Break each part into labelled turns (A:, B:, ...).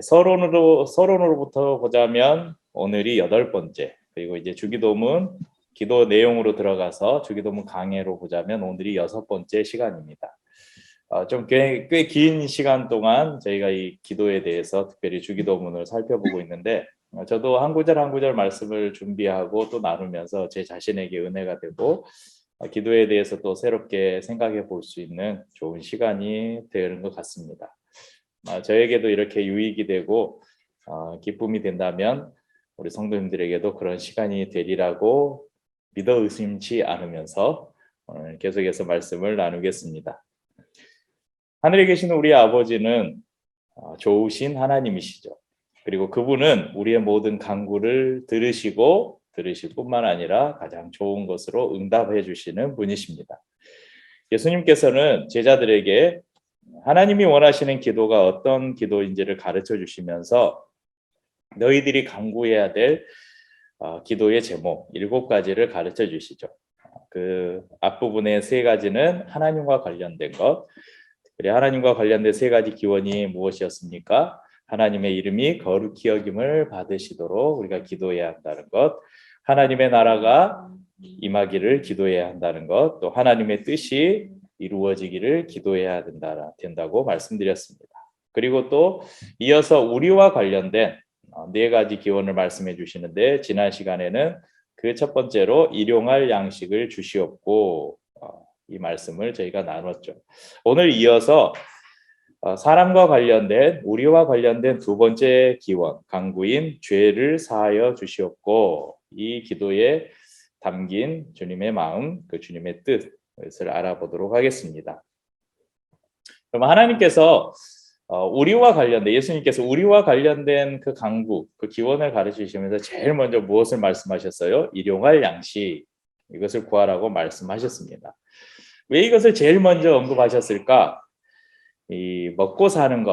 A: 서론으로부터 보자면 오늘이 8번째, 그리고 이제 주기도문 기도 내용으로 들어가서 주기도문 강해로 보자면 오늘이 6번째 시간입니다. 좀 꽤 긴 시간 동안 저희가 이 기도에 대해서 특별히 주기도문을 살펴보고 있는데, 저도 한 구절 한 구절 말씀을 준비하고 또 나누면서 제 자신에게 은혜가 되고 기도에 대해서 또 새롭게 생각해 볼 수 있는 좋은 시간이 되는 것 같습니다. 저에게도 이렇게 유익이 되고 기쁨이 된다면 우리 성도님들에게도 그런 시간이 되리라고 믿어 의심치 않으면서 오늘 계속해서 말씀을 나누겠습니다. 하늘에 계신 우리 아버지는 좋으신 하나님이시죠. 그리고 그분은 우리의 모든 간구를 들으시고 들으실 뿐만 아니라 가장 좋은 것으로 응답해 주시는 분이십니다. 예수님께서는 제자들에게 하나님이 원하시는 기도가 어떤 기도인지를 가르쳐 주시면서 너희들이 간구해야 될 기도의 제목 7가지를 가르쳐 주시죠. 그 앞부분의 3가지는 하나님과 관련된 것, 특별히 하나님과 관련된 3가지 기원이 무엇이었습니까? 하나님의 이름이 거룩히 여김을 받으시도록 우리가 기도해야 한다는 것, 하나님의 나라가 임하기를 기도해야 한다는 것, 또 하나님의 뜻이 이루어지기를 기도해야 된다고 말씀드렸습니다. 그리고 또 이어서 우리와 관련된 4가지 기원을 말씀해 주시는데, 지난 시간에는 그 첫 번째로 일용할 양식을 주시옵고 이 말씀을 저희가 나눴죠. 오늘 이어서 사람과 관련된, 우리와 관련된 2번째 기원, 간구인 죄를 사하여 주시옵고, 이 기도에 담긴 주님의 마음, 그 주님의 뜻을 알아보도록 하겠습니다. 그럼 하나님께서 우리와 관련된, 예수님께서 우리와 관련된 그 간구, 그 기원을 가르치시면서 제일 먼저 무엇을 말씀하셨어요? 일용할 양식, 이것을 구하라고 말씀하셨습니다. 왜 이것을 제일 먼저 언급하셨을까? 이 먹고 사는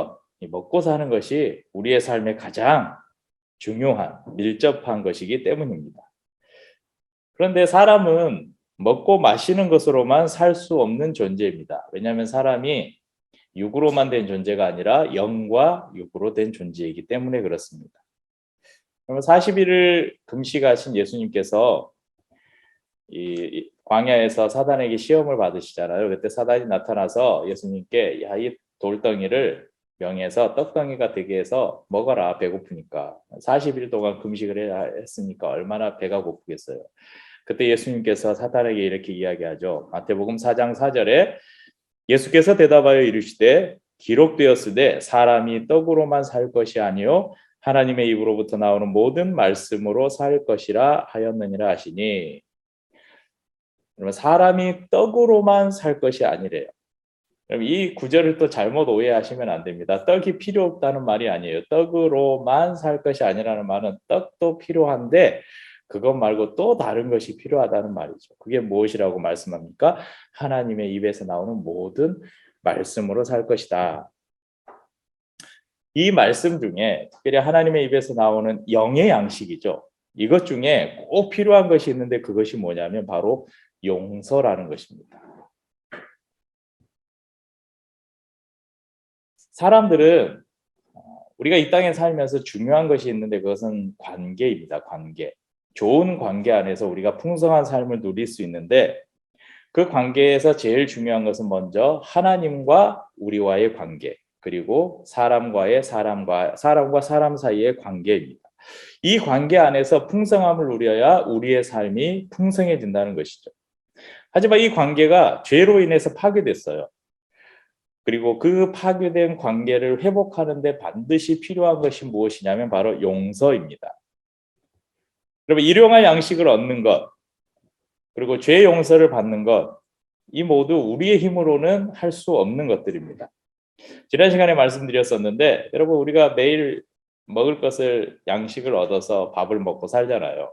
A: 것이 우리의 삶에 가장 중요한, 밀접한 것이기 때문입니다. 그런데 사람은 먹고 마시는 것으로만 살 수 없는 존재입니다. 왜냐하면 사람이 육으로만 된 존재가 아니라 영과 육으로 된 존재이기 때문에 그렇습니다. 그러면 40일을 금식하신 예수님께서 이 광야에서 사단에게 시험을 받으시잖아요. 그때 사단이 나타나서 예수님께 야, 이 돌덩이를 명해서 떡덩이가 되게 해서 먹어라, 배고프니까. 40일 동안 금식을 했으니까 얼마나 배가 고프겠어요. 그때 예수님께서 사단에게 이렇게 이야기하죠. 마태복음 4장 4절에 예수께서 대답하여 이르시되 기록되었으되 사람이 떡으로만 살 것이 아니요 하나님의 입으로부터 나오는 모든 말씀으로 살 것이라 하였느니라 하시니, 그러면 사람이 떡으로만 살 것이 아니래요. 그럼 이 구절을 또 잘못 오해하시면 안 됩니다. 떡이 필요 없다는 말이 아니에요. 떡으로만 살 것이 아니라는 말은 떡도 필요한데 그것 말고 또 다른 것이 필요하다는 말이죠. 그게 무엇이라고 말씀합니까? 하나님의 입에서 나오는 모든 말씀으로 살 것이다. 이 말씀 중에 특별히 하나님의 입에서 나오는 영의 양식이죠. 이것 중에 꼭 필요한 것이 있는데 그것이 뭐냐면 바로 용서라는 것입니다. 사람들은 우리가 이 땅에 살면서 중요한 것이 있는데 그것은 관계입니다. 관계. 좋은 관계 안에서 우리가 풍성한 삶을 누릴 수 있는데 그 관계에서 제일 중요한 것은 먼저 하나님과 우리와의 관계, 그리고 사람과 사람 사이의 관계입니다. 이 관계 안에서 풍성함을 누려야 우리의 삶이 풍성해진다는 것이죠. 하지만 이 관계가 죄로 인해서 파괴됐어요. 그리고 그 파괴된 관계를 회복하는 데 반드시 필요한 것이 무엇이냐면 바로 용서입니다. 여러분, 일용할 양식을 얻는 것, 그리고 죄 용서를 받는 것, 이 모두 우리의 힘으로는 할 수 없는 것들입니다. 지난 시간에 말씀드렸었는데 여러분, 우리가 매일 먹을 것을, 양식을 얻어서 밥을 먹고 살잖아요.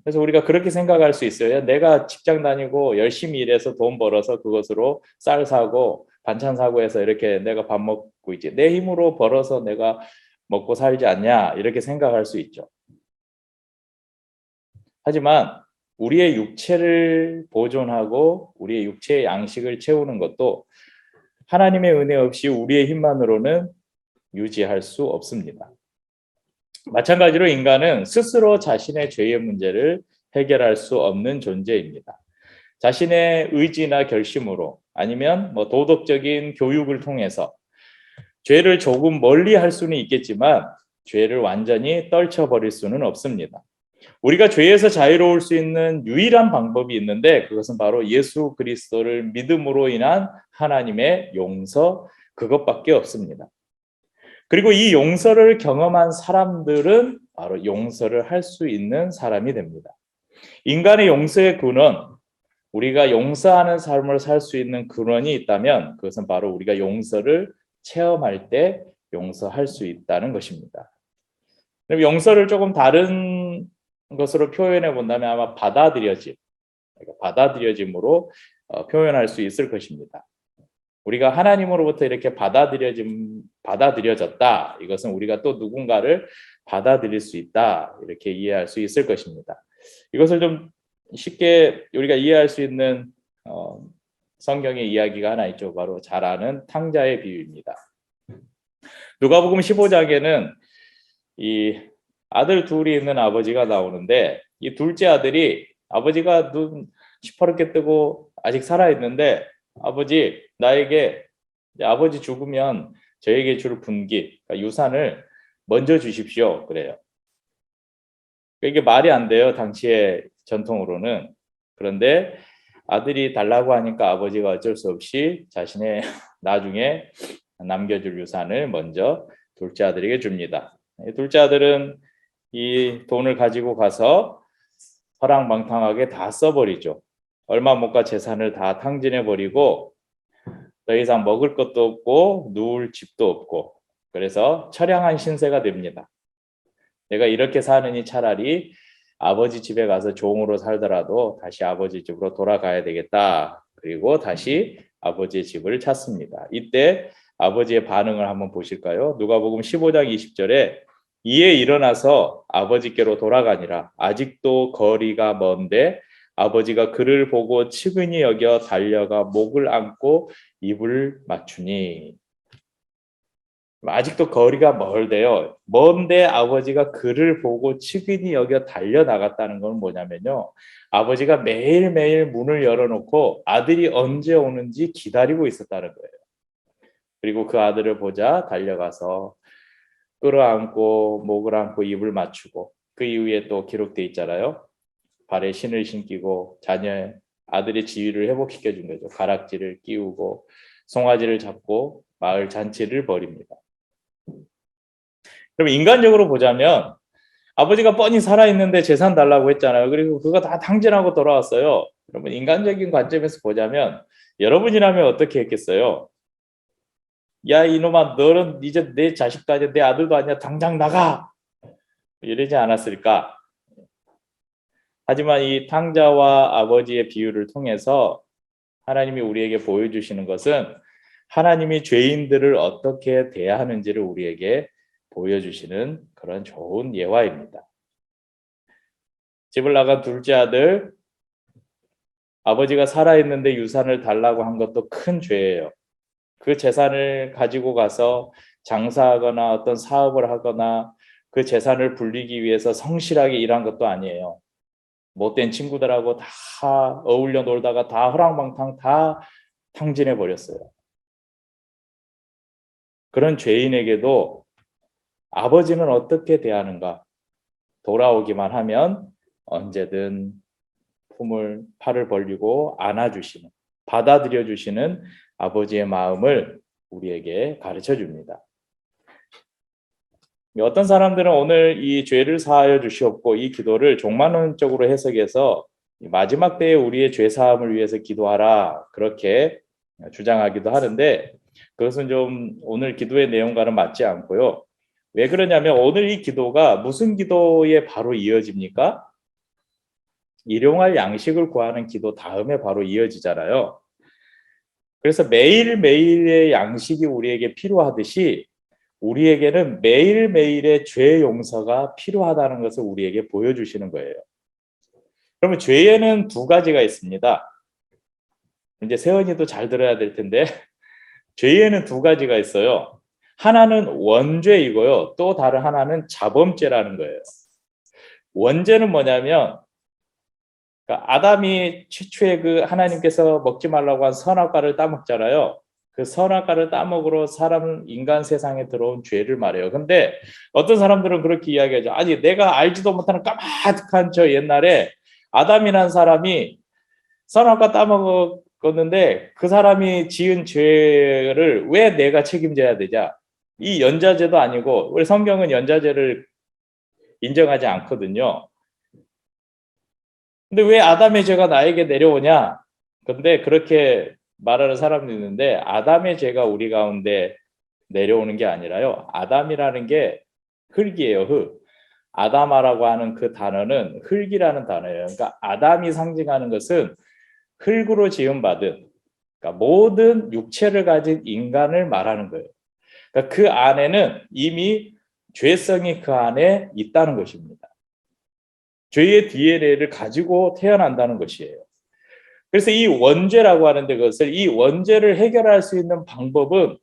A: 그래서 우리가 그렇게 생각할 수 있어요. 내가 직장 다니고 열심히 일해서 돈 벌어서 그것으로 쌀 사고 반찬 사고 해서 이렇게 내가 밥 먹고 있지, 내 힘으로 벌어서 내가 먹고 살지 않냐, 이렇게 생각할 수 있죠. 하지만 우리의 육체를 보존하고 우리의 육체의 양식을 채우는 것도 하나님의 은혜 없이 우리의 힘만으로는 유지할 수 없습니다. 마찬가지로 인간은 스스로 자신의 죄의 문제를 해결할 수 없는 존재입니다. 자신의 의지나 결심으로 아니면 도덕적인 교육을 통해서 죄를 조금 멀리 할 수는 있겠지만 죄를 완전히 떨쳐버릴 수는 없습니다. 우리가 죄에서 자유로울 수 있는 유일한 방법이 있는데 그것은 바로 예수 그리스도를 믿음으로 인한 하나님의 용서, 그것밖에 없습니다. 그리고 이 용서를 경험한 사람들은 바로 용서를 할 수 있는 사람이 됩니다. 인간의 용서의 근원, 우리가 용서하는 삶을 살 수 있는 근원이 있다면 그것은 바로 우리가 용서를 체험할 때 용서할 수 있다는 것입니다. 그럼 용서를 조금 다른 것으로 표현해 본다면 아마 받아들여짐으로 표현할 수 있을 것입니다. 우리가 하나님으로부터 이렇게 받아들여졌다. 이것은 우리가 또 누군가를 받아들일 수 있다. 이렇게 이해할 수 있을 것입니다. 이것을 좀 쉽게 우리가 이해할 수 있는 성경의 이야기가 하나 있죠. 바로 잘 아는 탕자의 비유입니다. 누가복음 15장에는 이 아들 둘이 있는 아버지가 나오는데 이 둘째 아들이 아버지가 눈 시퍼렇게 뜨고 아직 살아있는데 아버지 나에게 아버지 죽으면 저에게 줄 분기 그러니까 유산을 먼저 주십시오 그래요. 이게 말이 안 돼요 당시의 전통으로는. 그런데 아들이 달라고 하니까 아버지가 어쩔 수 없이 자신의 나중에 남겨줄 유산을 먼저 둘째 아들에게 줍니다. 둘째 아들은 이 돈을 가지고 가서 허랑방탕하게 다 써버리죠. 얼마 못 가 재산을 다 탕진해버리고 더 이상 먹을 것도 없고 누울 집도 없고 그래서 처량한 신세가 됩니다. 내가 이렇게 사느니 차라리 아버지 집에 가서 종으로 살더라도 다시 아버지 집으로 돌아가야 되겠다. 그리고 다시 아버지의 집을 찾습니다. 이때 아버지의 반응을 한번 보실까요? 누가복음 15장 20절에 이에 일어나서 아버지께로 돌아가니라. 아직도 거리가 먼데 아버지가 그를 보고 측은히 여겨 달려가 목을 안고 입을 맞추니. 아직도 거리가 멀대요. 먼데 아버지가 그를 보고 측은히 여겨 달려나갔다는 건 뭐냐면요. 아버지가 매일매일 문을 열어놓고 아들이 언제 오는지 기다리고 있었다는 거예요. 그리고 그 아들을 보자 달려가서 끌어안고 목을 안고 입을 맞추고 그 이후에 또 기록돼 있잖아요. 발에 신을 신기고 자녀의 아들의 지위를 회복시켜 준 거죠. 가락지를 끼우고 송아지를 잡고 마을 잔치를 벌입니다. 그럼 인간적으로 보자면 아버지가 뻔히 살아있는데 재산 달라고 했잖아요. 그리고 그거 다 탕진하고 돌아왔어요. 여러분 인간적인 관점에서 보자면 여러분이라면 어떻게 했겠어요? 야 이놈아 너는 이제 내 자식도 아니야 내 아들도 아니야 당장 나가 이러지 않았을까? 하지만 이 탕자와 아버지의 비유를 통해서 하나님이 우리에게 보여주시는 것은 하나님이 죄인들을 어떻게 대하는지를 우리에게 보여주시는 그런 좋은 예화입니다. 집을 나간 둘째 아들, 아버지가 살아있는데 유산을 달라고 한 것도 큰 죄예요. 그 재산을 가지고 가서 장사하거나 어떤 사업을 하거나 그 재산을 불리기 위해서 성실하게 일한 것도 아니에요. 못된 친구들하고 다 어울려 놀다가 다 허랑방탕 다 탕진해 버렸어요. 그런 죄인에게도 아버지는 어떻게 대하는가? 돌아오기만 하면 언제든 팔을 벌리고 안아주시는, 받아들여 주시는 아버지의 마음을 우리에게 가르쳐 줍니다. 어떤 사람들은 오늘 이 죄를 사하여 주시옵고 이 기도를 종말론적으로 해석해서 마지막 때에 우리의 죄 사함을 위해서 기도하라 그렇게 주장하기도 하는데 그것은 좀 오늘 기도의 내용과는 맞지 않고요. 왜 그러냐면 오늘 이 기도가 무슨 기도에 바로 이어집니까? 일용할 양식을 구하는 기도 다음에 바로 이어지잖아요. 그래서 매일매일의 양식이 우리에게 필요하듯이 우리에게는 매일매일의 죄 용서가 필요하다는 것을 우리에게 보여주시는 거예요. 그러면 죄에는 두 가지가 있습니다. 이제 세연이도 잘 들어야 될 텐데 죄에는 두 가지가 있어요. 하나는 원죄이고요. 또 다른 하나는 자범죄라는 거예요. 원죄는 뭐냐면 그러니까 아담이 최초에 그 하나님께서 먹지 말라고 한 선악과를 따먹잖아요. 그 선악과를 따먹으로 사람 인간 세상에 들어온 죄를 말해요. 근데 어떤 사람들은 그렇게 이야기하죠. 아니 내가 알지도 못하는 까마득한 저 옛날에 아담이라는 사람이 선악과 따먹었는데 그 사람이 지은 죄를 왜 내가 책임져야 되냐? 이 연좌제도 아니고 우리 성경은 연좌제를 인정하지 않거든요. 근데 왜 아담의 죄가 나에게 내려오냐? 근데 그렇게 말하는 사람도 있는데 아담의 죄가 우리 가운데 내려오는 게 아니라요. 아담이라는 게 흙이에요. 흙. 아담아라고 하는 그 단어는 흙이라는 단어예요. 그러니까 아담이 상징하는 것은 흙으로 지음받은 그러니까 모든 육체를 가진 인간을 말하는 거예요. 그러니까 그 안에는 이미 죄성이 그 안에 있다는 것입니다. 죄의 DNA를 가지고 태어난다는 것이에요. 그래서 이 원죄라고 하는데 그것을 이 원죄를 해결할 수 있는 방법은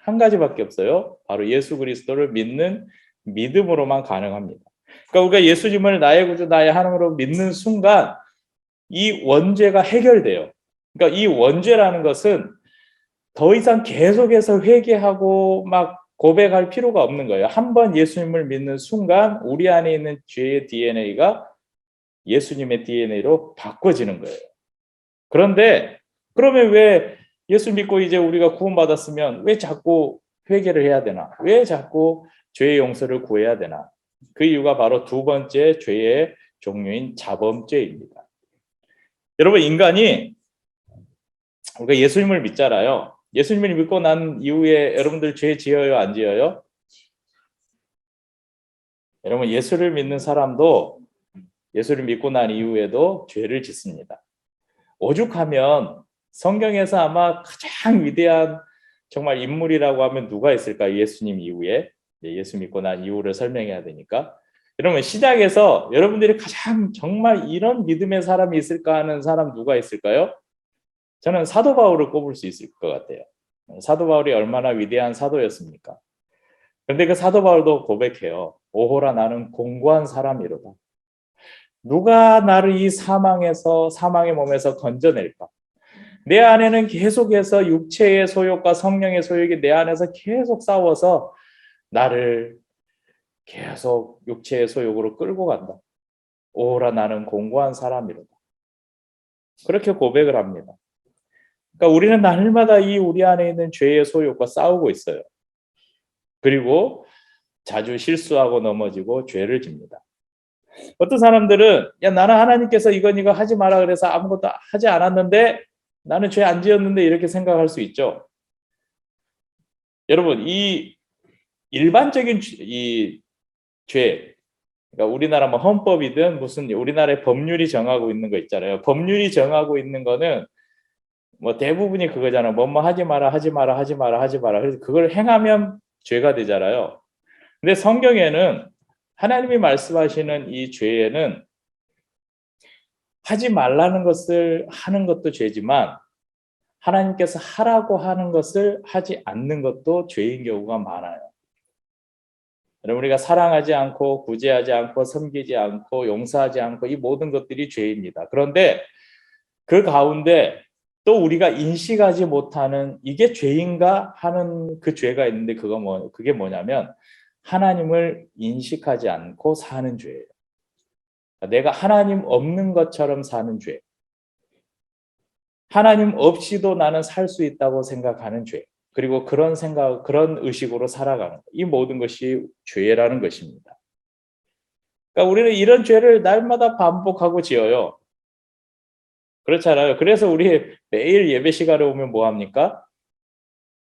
A: 한 가지밖에 없어요. 바로 예수 그리스도를 믿는 믿음으로만 가능합니다. 그러니까 우리가 예수님을 나의 구주 나의 하나님으로 믿는 순간 이 원죄가 해결돼요. 그러니까 이 원죄라는 것은 더 이상 계속해서 회개하고 막 고백할 필요가 없는 거예요. 한번 예수님을 믿는 순간 우리 안에 있는 죄의 DNA가 예수님의 DNA로 바꿔지는 거예요. 그런데 그러면 왜 예수 믿고 이제 우리가 구원받았으면 왜 자꾸 회개를 해야 되나? 왜 자꾸 죄의 용서를 구해야 되나? 그 이유가 바로 두 번째 죄의 종류인 자범죄입니다. 여러분 인간이 우리가 예수님을 믿잖아요. 예수님을 믿고 난 이후에 여러분들 죄 지어요 안 지어요? 여러분 예수를 믿는 사람도 예수를 믿고 난 이후에도 죄를 짓습니다. 오죽하면 성경에서 아마 가장 위대한 정말 인물이라고 하면 누가 있을까요? 예수님 이후에 예수 믿고 난 이후를 설명해야 되니까 여러분 시작에서 여러분들이 가장 정말 이런 믿음의 사람이 있을까 하는 사람 누가 있을까요? 저는 사도 바울을 꼽을 수 있을 것 같아요. 사도 바울이 얼마나 위대한 사도였습니까? 그런데 그 사도 바울도 고백해요. 오호라 나는 공고한 사람이로다. 누가 나를 이 사망의 몸에서 건져낼까? 내 안에는 계속해서 육체의 소욕과 성령의 소욕이 내 안에서 계속 싸워서 나를 계속 육체의 소욕으로 끌고 간다. 오라 나는 공고한 사람이로다. 그렇게 고백을 합니다. 그러니까 우리는 날마다 이 우리 안에 있는 죄의 소욕과 싸우고 있어요. 그리고 자주 실수하고 넘어지고 죄를 집니다. 어떤 사람들은 야 나는 하나님께서 이거 하지 마라 그래서 아무것도 하지 않았는데 나는 죄 안 지었는데 이렇게 생각할 수 있죠. 여러분 이 일반적인 이 죄, 그러니까 우리나라 뭐 헌법이든 무슨 우리나라의 법률이 정하고 있는 거 있잖아요. 법률이 정하고 있는 거는 뭐 대부분이 그거잖아요. 뭐뭐 하지 마라, 하지 마라, 하지 마라, 하지 마라. 그래서 그걸 행하면 죄가 되잖아요. 근데 성경에는 하나님이 말씀하시는 이 죄에는 하지 말라는 것을 하는 것도 죄지만 하나님께서 하라고 하는 것을 하지 않는 것도 죄인 경우가 많아요. 여러분 우리가 사랑하지 않고 구제하지 않고 섬기지 않고 용서하지 않고 이 모든 것들이 죄입니다. 그런데 그 가운데 또 우리가 인식하지 못하는 이게 죄인가 하는 그 죄가 있는데 그게 뭐냐면 하나님을 인식하지 않고 사는 죄예요. 내가 하나님 없는 것처럼 사는 죄. 하나님 없이도 나는 살 수 있다고 생각하는 죄. 그리고 그런 생각, 그런 의식으로 살아가는 것. 이 모든 것이 죄라는 것입니다. 그러니까 우리는 이런 죄를 날마다 반복하고 지어요. 그렇잖아요. 그래서 우리 매일 예배 시간에 오면 뭐 합니까?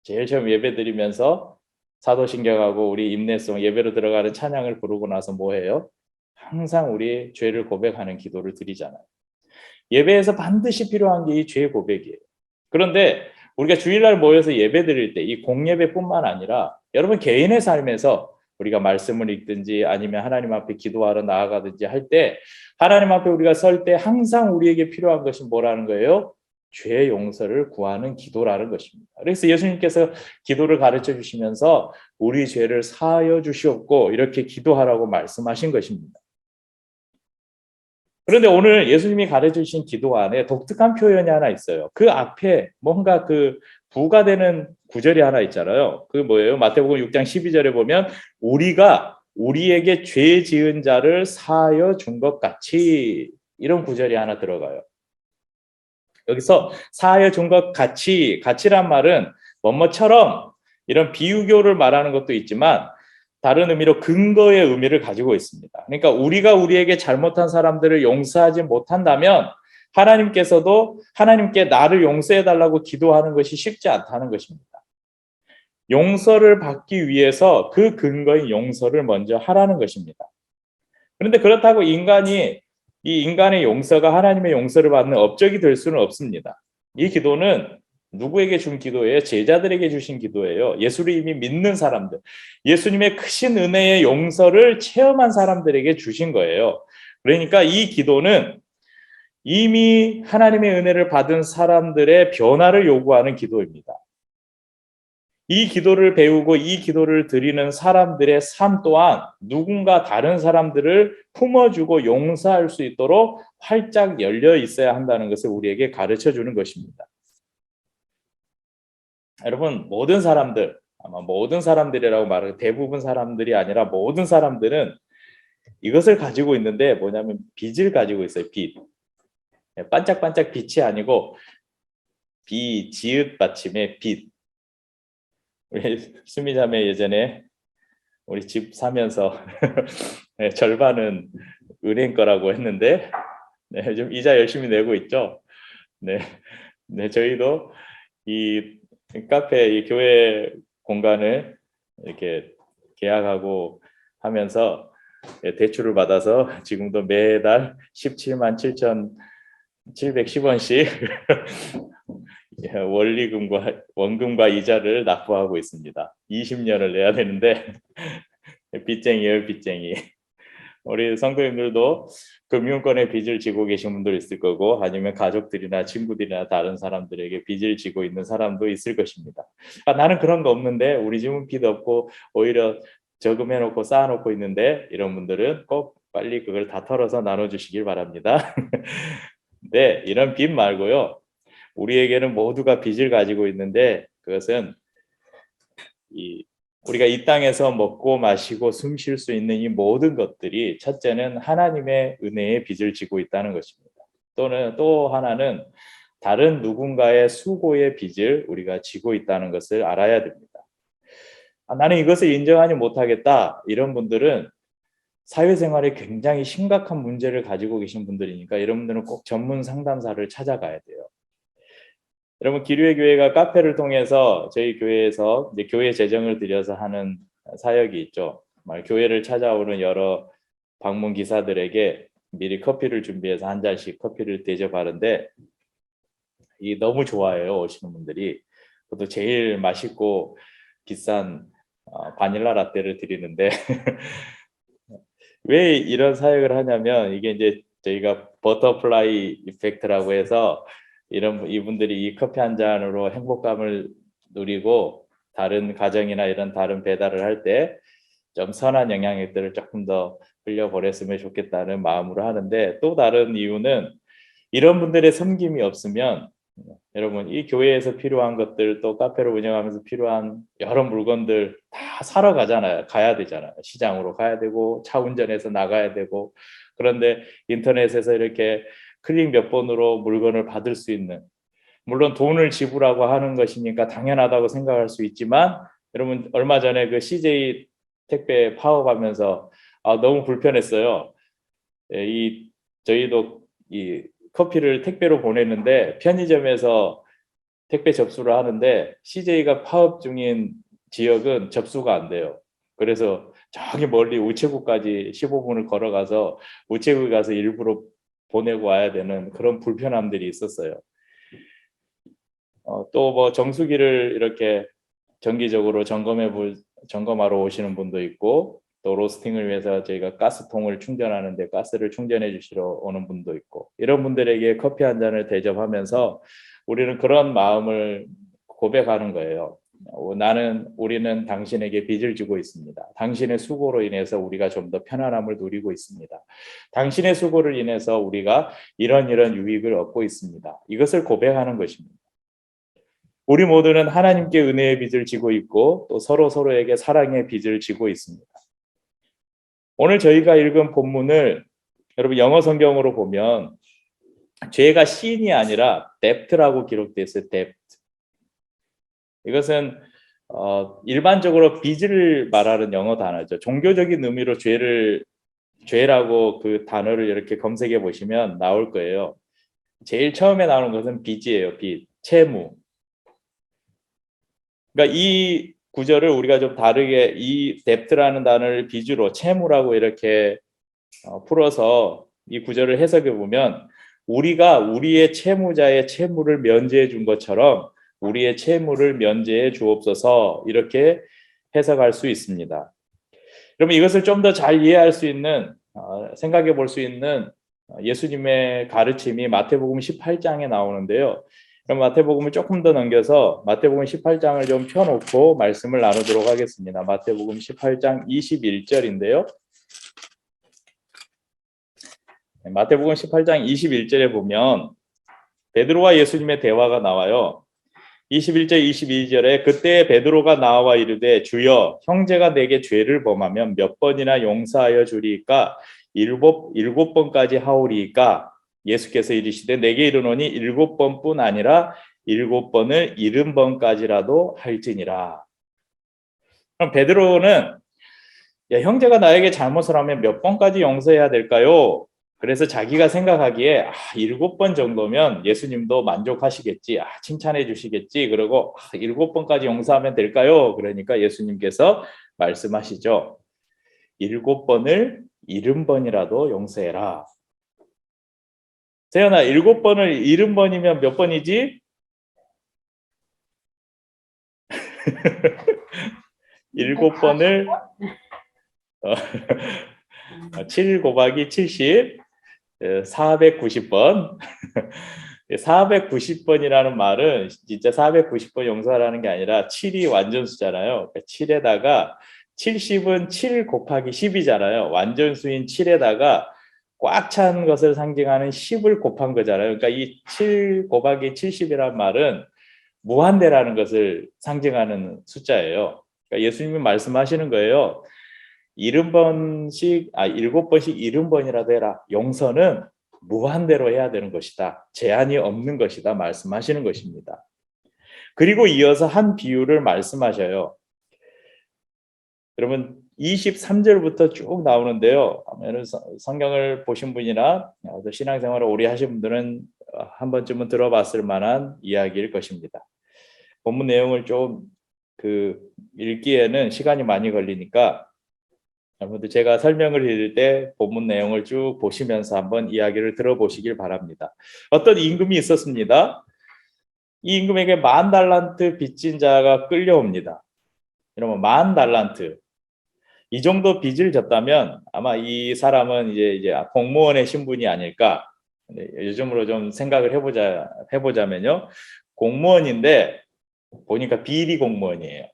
A: 제일 처음 예배 드리면서 사도신경하고 우리 임내송 예배로 들어가는 찬양을 부르고 나서 뭐 해요? 항상 우리 죄를 고백하는 기도를 드리잖아요. 예배에서 반드시 필요한 게 이 죄 고백이에요. 그런데 우리가 주일날 모여서 예배 드릴 때 이 공예배뿐만 아니라 여러분 개인의 삶에서 우리가 말씀을 읽든지 아니면 하나님 앞에 기도하러 나아가든지 할 때 하나님 앞에 우리가 설 때 항상 우리에게 필요한 것이 뭐라는 거예요? 죄 용서를 구하는 기도라는 것입니다. 그래서 예수님께서 기도를 가르쳐 주시면서 우리 죄를 사하여 주시옵고 이렇게 기도하라고 말씀하신 것입니다. 그런데 오늘 예수님이 가르쳐 주신 기도 안에 독특한 표현이 하나 있어요. 그 앞에 뭔가 그 부가되는 구절이 하나 있잖아요. 그 뭐예요? 마태복음 6장 12절에 보면 우리가 우리에게 죄 지은 자를 사하여 준 것 같이, 이런 구절이 하나 들어가요. 여기서 사하여 준 것 같이, 같이란 말은 뭐뭐처럼 이런 비유교를 말하는 것도 있지만 다른 의미로 근거의 의미를 가지고 있습니다. 그러니까 우리가 우리에게 잘못한 사람들을 용서하지 못한다면 하나님께서도 하나님께 나를 용서해 달라고 기도하는 것이 쉽지 않다는 것입니다. 용서를 받기 위해서 그 근거인 용서를 먼저 하라는 것입니다. 그런데 그렇다고 이 인간의 용서가 하나님의 용서를 받는 업적이 될 수는 없습니다. 이 기도는 누구에게 준 기도예요? 제자들에게 주신 기도예요. 예수를 이미 믿는 사람들, 예수님의 크신 은혜의 용서를 체험한 사람들에게 주신 거예요. 그러니까 이 기도는 이미 하나님의 은혜를 받은 사람들의 변화를 요구하는 기도입니다. 이 기도를 배우고 이 기도를 드리는 사람들의 삶 또한 누군가 다른 사람들을 품어주고 용서할 수 있도록 활짝 열려 있어야 한다는 것을 우리에게 가르쳐 주는 것입니다. 여러분, 모든 사람들, 아마 모든 사람들이라고 말하고 대부분 사람들이 아니라 모든 사람들은 이것을 가지고 있는데 뭐냐면 빚을 가지고 있어요. 빚. 반짝반짝 빛이 아니고 비지읒 받침의 빚. 우리 수미자매 예전에 우리 집 사면서 네, 절반은 은행 거라고 했는데 네, 좀 이자 열심히 내고 있죠. 네, 네 저희도 이 카페, 이 교회 공간을 이렇게 계약하고 하면서 대출을 받아서 지금도 매달 17만 7,710원씩 원리금과 원금과 이자를 납부하고 있습니다. 20년을 내야 되는데 빚쟁이에요, 빚쟁이. 우리 성도님들도 금융권에 빚을 지고 계신 분들 있을 거고 아니면 가족들이나 친구들이나 다른 사람들에게 빚을 지고 있는 사람도 있을 것입니다. 아, 나는 그런 거 없는데 우리 집은 빚 없고 오히려 저금해놓고 쌓아놓고 있는데, 이런 분들은 꼭 빨리 그걸 다 털어서 나눠주시길 바랍니다. 네, 이런 빚 말고요. 우리에게는 모두가 빚을 가지고 있는데 그것은 우리가 이 땅에서 먹고 마시고 숨 쉴 수 있는 이 모든 것들이 첫째는 하나님의 은혜의 빚을 지고 있다는 것입니다. 또 하나는 다른 누군가의 수고의 빚을 우리가 지고 있다는 것을 알아야 됩니다. 나는 이것을 인정하지 못하겠다, 이런 분들은 사회생활에 굉장히 심각한 문제를 가지고 계신 분들이니까 이런 분들은 꼭 전문 상담사를 찾아가야 돼요. 여러분, 기류의 교회가 카페를 통해서 저희 교회에서 이제 교회 재정을 들여서 하는 사역이 있죠. 교회를 찾아오는 여러 방문 기사들에게 미리 커피를 준비해서 한 잔씩 커피를 대접하는데 이 너무 좋아해요, 오시는 분들이. 그것도 제일 맛있고 비싼 바닐라 라떼를 드리는데 왜 이런 사역을 하냐면 이게 이제 저희가 버터플라이 이펙트라고 해서 이분들이 이 커피 한 잔으로 행복감을 누리고 다른 가정이나 이런 다른 배달을 할 때 좀 선한 영향력들을 조금 더 흘려보냈으면 좋겠다는 마음으로 하는데, 또 다른 이유는 이런 분들의 섬김이 없으면 여러분 이 교회에서 필요한 것들, 또 카페를 운영하면서 필요한 여러 물건들 다 사러 가야 되잖아요. 시장으로 가야 되고 차 운전해서 나가야 되고. 그런데 인터넷에서 이렇게 클릭 몇 번으로 물건을 받을 수 있는, 물론 돈을 지불하고 하는 것이니까 당연하다고 생각할 수 있지만, 여러분 얼마 전에 그 CJ 택배 파업하면서 너무 불편했어요. 저희도 이 커피를 택배로 보냈는데 편의점에서 택배 접수를 하는데 CJ가 파업 중인 지역은 접수가 안 돼요. 그래서 저기 멀리 우체국까지 15분을 걸어가서 우체국에 가서 일부러 보내고 와야 되는 그런 불편함들이 있었어요. 또 뭐 정수기를 이렇게 정기적으로 점검하러 오시는 분도 있고, 또 로스팅을 위해서 저희가 가스통을 충전하는데 가스를 충전해 주시러 오는 분도 있고, 이런 분들에게 커피 한 잔을 대접하면서 우리는 그런 마음을 고백하는 거예요. 우리는 당신에게 빚을 지고 있습니다. 당신의 수고로 인해서 우리가 좀 더 편안함을 누리고 있습니다. 당신의 수고를 인해서 우리가 이런 유익을 얻고 있습니다. 이것을 고백하는 것입니다. 우리 모두는 하나님께 은혜의 빚을 지고 있고 또 서로에게 사랑의 빚을 지고 있습니다. 오늘 저희가 읽은 본문을 여러분 영어 성경으로 보면 죄가 sin이 아니라 debt라고 기록되어 있어요. debt. 이것은 일반적으로 빚을 말하는 영어 단어죠. 종교적인 의미로 죄라고 그 단어를 이렇게 검색해 보시면 나올 거예요. 제일 처음에 나오는 것은 빚이에요. 빚, 채무. 그러니까 이 구절을 우리가 좀 다르게 이 debt라는 단어를 빚으로 채무라고 이렇게 풀어서 이 구절을 해석해 보면 우리가 우리의 채무자의 채무를 면제해 준 것처럼 우리의 채무를 면제해 주옵소서 이렇게 해석할 수 있습니다. 그러면 이것을 좀 더 잘 이해할 수 있는 생각해 볼 수 있는 예수님의 가르침이 마태복음 18장에 나오는데요. 그럼 마태복음을 조금 더 넘겨서 마태복음 18장을 좀 펴놓고 말씀을 나누도록 하겠습니다. 마태복음 18장 21절인데요. 마태복음 18장 21절에 보면 베드로와 예수님의 대화가 나와요. 21절 22절에 그때 베드로가 나와 이르되 주여 형제가 내게 죄를 범하면 몇 번이나 용서하여 주리이까 일곱 번까지 하오리이까 예수께서 이르시되 내게 이르노니 7번뿐 아니라 7번을 70번까지라도 할지니라. 그럼 베드로는 형제가 나에게 잘못을 하면 몇 번까지 용서해야 될까요? 그래서 자기가 생각하기에 7번 정도면 예수님도 만족하시겠지, 칭찬해 주시겠지. 그리고 7번까지 용서하면 될까요? 그러니까 예수님께서 말씀하시죠. 7번을 70번이라도 용서해라. 세연아, 7번을 70번이면 몇 번이지? 7번을 7 곱하기 70 490번 490번이라는 말은 진짜 490번 용서하라는 게 아니라 7이 완전수잖아요. 7에다가 70은 7 곱하기 10이잖아요. 완전수인 7에다가 꽉 찬 것을 상징하는 10을 곱한 거잖아요. 그러니까 이 7 곱하기 70이란 말은 무한대라는 것을 상징하는 숫자예요. 그러니까 예수님이 말씀하시는 거예요. 7번씩 70번이라도 해라. 용서는 무한대로 해야 되는 것이다. 제한이 없는 것이다. 말씀하시는 것입니다. 그리고 이어서 한 비유를 말씀하셔요. 여러분 23절부터 쭉 나오는데요. 성경을 보신 분이나 신앙생활을 오래 하신 분들은 한 번쯤은 들어봤을 만한 이야기일 것입니다. 본문 내용을 좀 읽기에는 시간이 많이 걸리니까 여러분들 제가 설명을 드릴 때 본문 내용을 쭉 보시면서 한번 이야기를 들어보시길 바랍니다. 어떤 임금이 있었습니다. 이 임금에게 10,000달란트 빚진 자가 끌려옵니다. 여러분 10,000달란트 이 정도 빚을 졌다면 아마 이 사람은 이제 공무원의 신분이 아닐까. 요즘으로 좀 생각을 해보자면요. 공무원인데 보니까 비리 공무원이에요.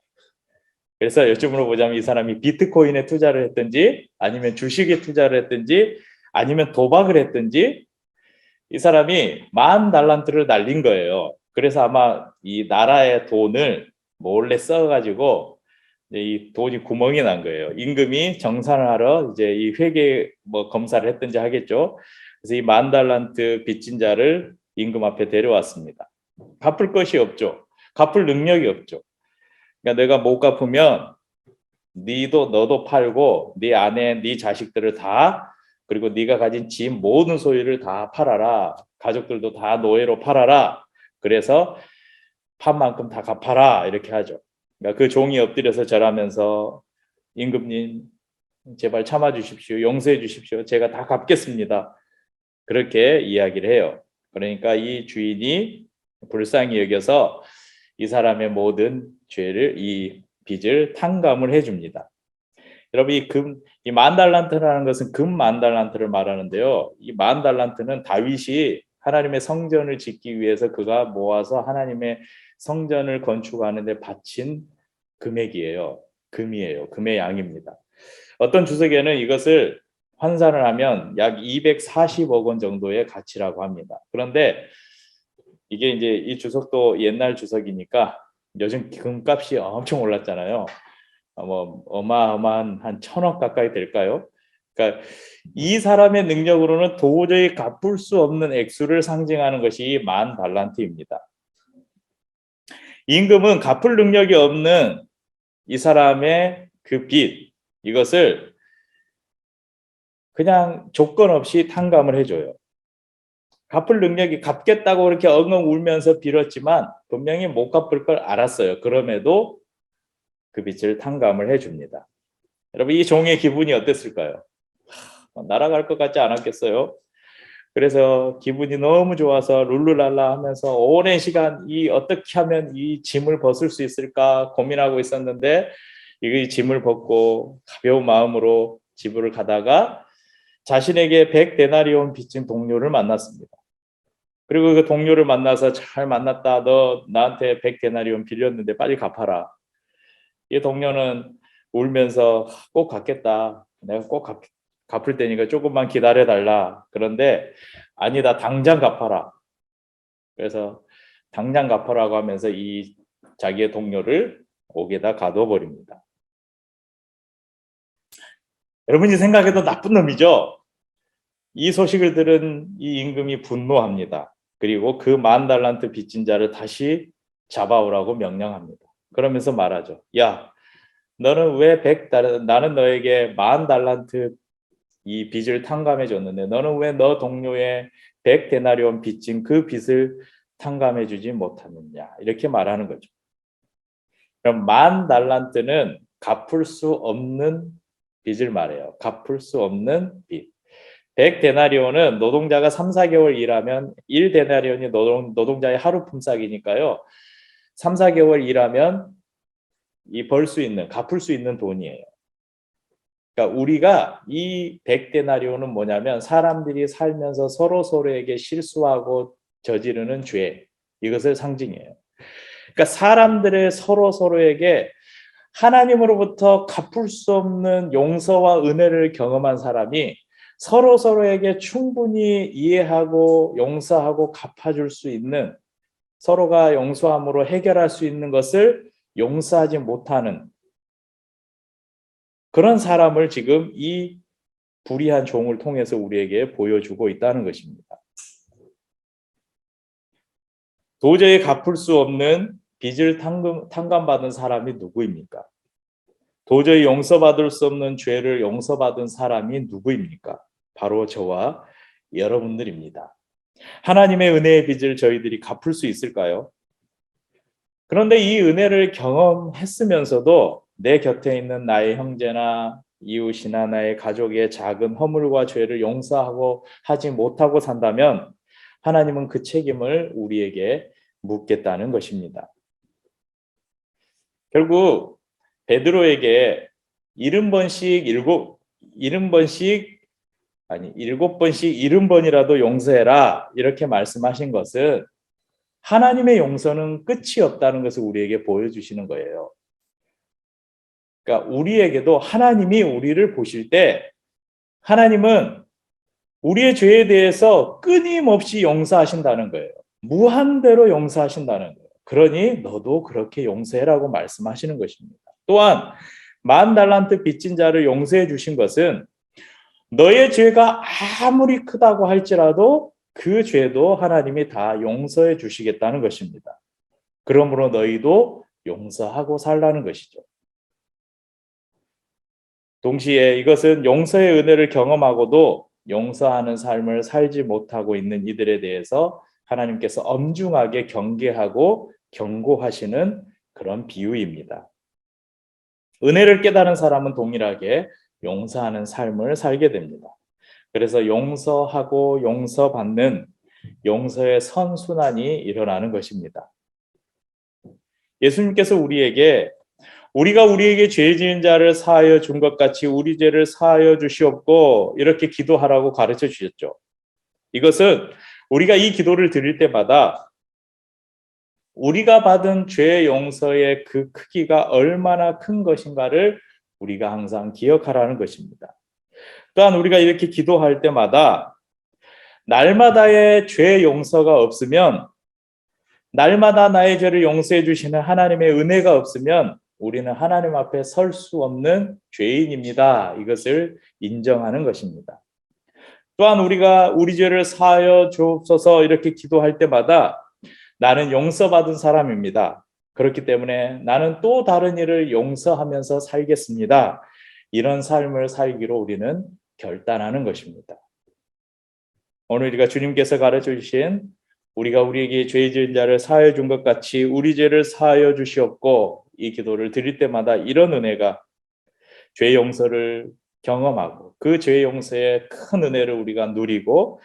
A: 그래서 요즘으로 보자면 이 사람이 비트코인에 투자를 했든지 아니면 주식에 투자를 했든지 아니면 도박을 했든지 이 사람이 10,000달란트를 날린 거예요. 그래서 아마 이 나라의 돈을 몰래 써가지고 이 돈이 구멍이 난 거예요. 임금이 정산을 하러 이제 이 회계 검사를 했든지 하겠죠. 그래서 이 10,000달란트 빚진 자를 임금 앞에 데려왔습니다. 갚을 것이 없죠. 갚을 능력이 없죠. 그러니까 내가 못 갚으면 너도 팔고 네 아내, 네 자식들을 다 그리고 네가 가진 집 모든 소유를 다 팔아라. 가족들도 다 노예로 팔아라. 그래서 판 만큼 다 갚아라. 이렇게 하죠. 그러니까 그 종이 엎드려서 절하면서 임금님 제발 참아 주십시오. 용서해 주십시오. 제가 다 갚겠습니다. 그렇게 이야기를 해요. 그러니까 이 주인이 불쌍히 여겨서 이 사람의 모든 이 빚을 탕감을 해줍니다. 여러분 이 10,000달란트라는 것은 금 10,000달란트를 말하는데요. 이 10,000달란트는 다윗이 하나님의 성전을 짓기 위해서 그가 모아서 하나님의 성전을 건축하는 데 바친 금액이에요. 금이에요. 금의 양입니다. 어떤 주석에는 이것을 환산을 하면 약 240억 원 정도의 가치라고 합니다. 그런데 이게 이제 이 주석도 옛날 주석이니까 요즘 금값이 엄청 올랐잖아요. 뭐 어마어마한 한 1,000억 가까이 될까요? 그러니까 이 사람의 능력으로는 도저히 갚을 수 없는 액수를 상징하는 것이 10,000달란트입니다. 임금은 갚을 능력이 없는 이 사람의 그 빚, 이것을 그냥 조건 없이 탕감을 해줘요. 갚을 능력이 갚겠다고 그렇게 엉엉 울면서 빌었지만 분명히 못 갚을 걸 알았어요. 그럼에도 그 빚을 탕감을 해줍니다. 여러분, 이 종의 기분이 어땠을까요? 날아갈 것 같지 않았겠어요? 그래서 기분이 너무 좋아서 룰루랄라 하면서 오랜 시간 어떻게 하면 이 짐을 벗을 수 있을까 고민하고 있었는데, 이 짐을 벗고 가벼운 마음으로 집으로 가다가 자신에게 100데나리온 빚진 동료를 만났습니다. 그리고 그 동료를 만나서 잘 만났다. 너 나한테 100데나리온 빌렸는데 빨리 갚아라. 이 동료는 울면서 꼭 갚겠다. 내가 꼭 갚을 테니까 조금만 기다려달라. 그런데 아니다. 당장 갚아라. 그래서 당장 갚아라고 하면서 이 자기의 동료를 옥에다 가둬버립니다. 여러분이 생각해도 나쁜 놈이죠. 이 소식을 들은 이 임금이 분노합니다. 그리고 그 10,000달란트 빚진 자를 다시 잡아오라고 명령합니다. 그러면서 말하죠. 야, 너는 왜 나는 너에게 10,000달란트 이 빚을 탕감해 줬는데 너는 왜 너 동료의 100데나리온 빚진 그 빚을 탕감해 주지 못하느냐, 이렇게 말하는 거죠. 그럼 10,000달란트는 갚을 수 없는 빚을 말해요. 갚을 수 없는 빚. 100데나리온은 노동자가 3, 4개월 일하면 1데나리온이 노동자의 하루 품삯이니까요. 3, 4개월 일하면 벌 수 있는, 갚을 수 있는 돈이에요. 그러니까 우리가 이 100데나리온은 뭐냐면 사람들이 살면서 서로에게 실수하고 저지르는 죄, 이것을 상징해요. 그러니까 사람들의 서로에게 하나님으로부터 갚을 수 없는 용서와 은혜를 경험한 사람이 서로에게 충분히 이해하고 용서하고 갚아줄 수 있는, 서로가 용서함으로 해결할 수 있는 것을 용서하지 못하는 그런 사람을 지금 이 불의한 종을 통해서 우리에게 보여주고 있다는 것입니다. 도저히 갚을 수 없는 빚을 탕감받은 사람이 누구입니까? 도저히 용서받을 수 없는 죄를 용서받은 사람이 누구입니까? 바로 저와 여러분들입니다. 하나님의 은혜의 빚을 저희들이 갚을 수 있을까요? 그런데 이 은혜를 경험했으면서도 내 곁에 있는 나의 형제나 이웃이나 나의 가족의 작은 허물과 죄를 용서하고 하지 못하고 산다면 하나님은 그 책임을 우리에게 묻겠다는 것입니다. 결국 베드로에게 70번씩 70번이라도 용서해라, 이렇게 말씀하신 것은 하나님의 용서는 끝이 없다는 것을 우리에게 보여주시는 거예요. 그러니까 우리에게도 하나님이 우리를 보실 때 하나님은 우리의 죄에 대해서 끊임없이 용서하신다는 거예요. 무한대로 용서하신다는 거예요. 그러니 너도 그렇게 용서해라고 말씀하시는 것입니다. 또한 10,000달란트 빚진 자를 용서해 주신 것은 너의 죄가 아무리 크다고 할지라도 그 죄도 하나님이 다 용서해 주시겠다는 것입니다. 그러므로 너희도 용서하고 살라는 것이죠. 동시에 이것은 용서의 은혜를 경험하고도 용서하는 삶을 살지 못하고 있는 이들에 대해서 하나님께서 엄중하게 경계하고 경고하시는 그런 비유입니다. 은혜를 깨달은 사람은 동일하게 용서하는 삶을 살게 됩니다. 그래서 용서하고 용서받는 용서의 선순환이 일어나는 것입니다. 예수님께서 우리가 우리에게 죄 지은 자를 사하여 준 것 같이 우리 죄를 사하여 주시옵고 이렇게 기도하라고 가르쳐 주셨죠. 이것은 우리가 이 기도를 드릴 때마다 우리가 받은 죄 용서의 그 크기가 얼마나 큰 것인가를 우리가 항상 기억하라는 것입니다. 또한 우리가 이렇게 기도할 때마다 날마다의 죄 용서가 없으면, 날마다 나의 죄를 용서해 주시는 하나님의 은혜가 없으면 우리는 하나님 앞에 설 수 없는 죄인입니다. 이것을 인정하는 것입니다. 또한 우리가 우리 죄를 사하여 주옵소서 이렇게 기도할 때마다 나는 용서받은 사람입니다. 그렇기 때문에 나는 또 다른 일을 용서하면서 살겠습니다. 이런 삶을 살기로 우리는 결단하는 것입니다. 오늘 우리가 주님께서 가르쳐 주신 우리가 우리에게 죄 지은 자를 사하여 준 것 같이 우리 죄를 사하여 주시옵고, 이 기도를 드릴 때마다 이런 은혜가 죄 용서를 경험하고 그 죄 용서의 큰 은혜를 우리가 누리고,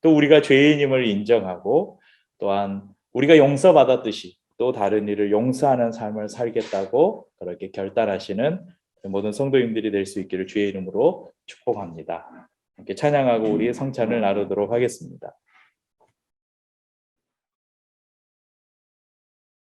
A: 또 우리가 죄인임을 인정하고, 또한 우리가 용서받았듯이 또 다른 일을 용서하는 삶을 살겠다고 그렇게 결단하시는 모든 성도님들이 될 수 있기를 주의 이름으로 축복합니다. 함께 찬양하고 우리의 성찬을 나누도록 하겠습니다.